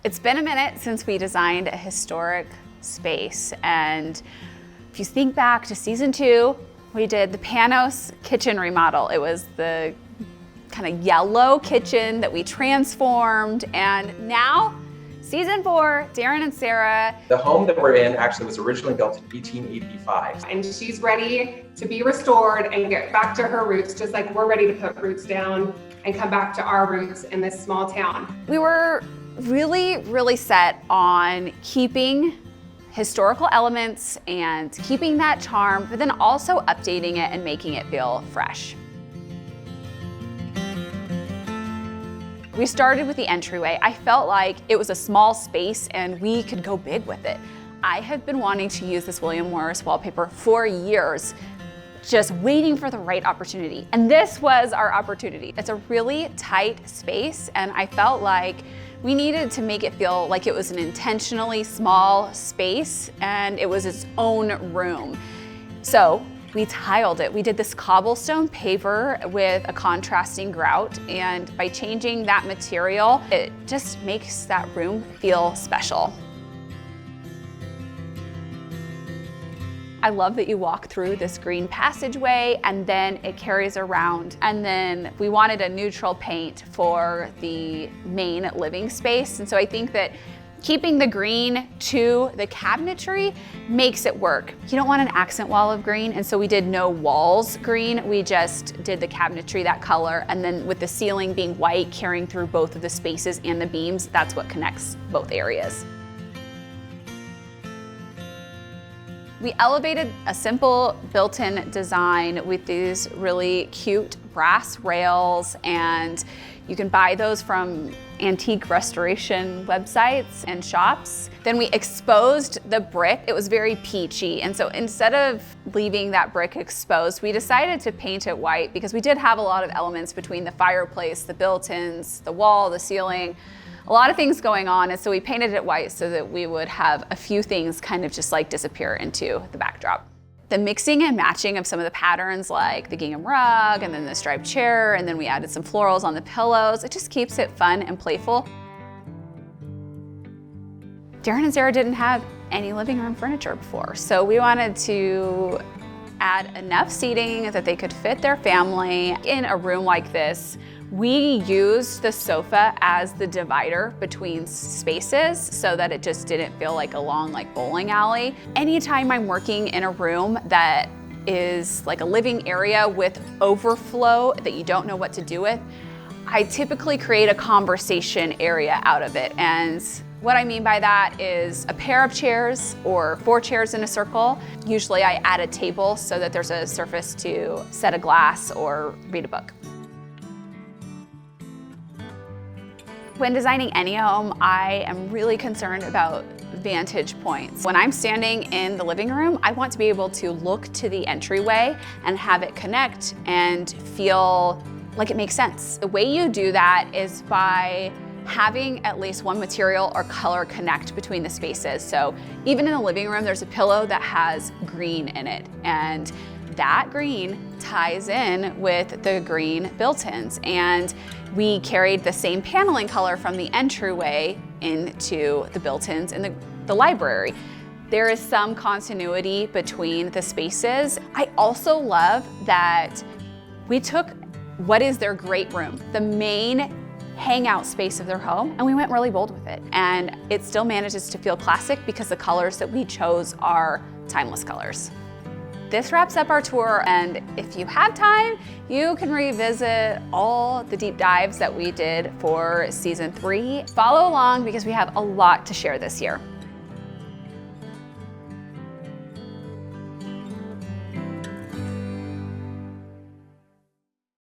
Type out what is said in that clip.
It's been a minute since we designed a historic space, and if you think back to season 2, we did the Panos kitchen remodel. It was the kind of yellow kitchen that we transformed, and now season 4, Darin and Sarah. The home that we're in actually was originally built in 1885. And she's ready to be restored and get back to her roots, just like we're ready to put roots down and come back to our roots in this small town. We were really set on keeping historical elements and keeping that charm, but then also updating it and making it feel fresh. We started with the entryway. I felt like it was a small space and we could go big with it. I have been wanting to use this William Morris wallpaper for years, just waiting for the right opportunity. And this was our opportunity. It's a really tight space, and I felt like we needed to make it feel like it was an intentionally small space and it was its own room. So we tiled it. We did this cobblestone paver with a contrasting grout, and by changing that material, it just makes that room feel special. I love that you walk through this green passageway and then it carries around. And then we wanted a neutral paint for the main living space. And so I think that keeping the green to the cabinetry makes it work. You don't want an accent wall of green, and so we did no walls green. We just did the cabinetry that color, and then with the ceiling being white, carrying through both of the spaces and the beams, that's what connects both areas. We elevated a simple built-in design with these really cute brass rails, and you can buy those from antique restoration websites and shops. Then we exposed the brick. It was very peachy, and so instead of leaving that brick exposed, we decided to paint it white because we did have a lot of elements between the fireplace, the built-ins, the wall, the ceiling, a lot of things going on, and so we painted it white so that we would have a few things kind of just like disappear into the backdrop. The mixing and matching of some of the patterns, like the gingham rug and then the striped chair, and then we added some florals on the pillows, it just keeps it fun and playful. Darin and Sarah didn't have any living room furniture before, so we wanted to add enough seating that they could fit their family. In a room like this, we used the sofa as the divider between spaces so that it just didn't feel like a long bowling alley. Anytime I'm working in a room that is like a living area with overflow that you don't know what to do with, I typically create a conversation area out of it. And what I mean by that is a pair of chairs or 4 chairs in a circle. Usually I add a table so that there's a surface to set a glass or read a book. When designing any home, I am really concerned about vantage points. When I'm standing in the living room, I want to be able to look to the entryway and have it connect and feel like it makes sense. The way you do that is by having at least one material or color connect between the spaces. So even in the living room, there's a pillow that has green in it, and that green ties in with the green built-ins. And we carried the same paneling color from the entryway into the built-ins in the library. There is some continuity between the spaces. I also love that we took what is their great room, the main hangout space of their home, and we went really bold with it. And it still manages to feel classic because the colors that we chose are timeless colors. This wraps up our tour, and if you have time, you can revisit all the deep dives that we did for season 3. Follow along because we have a lot to share this year.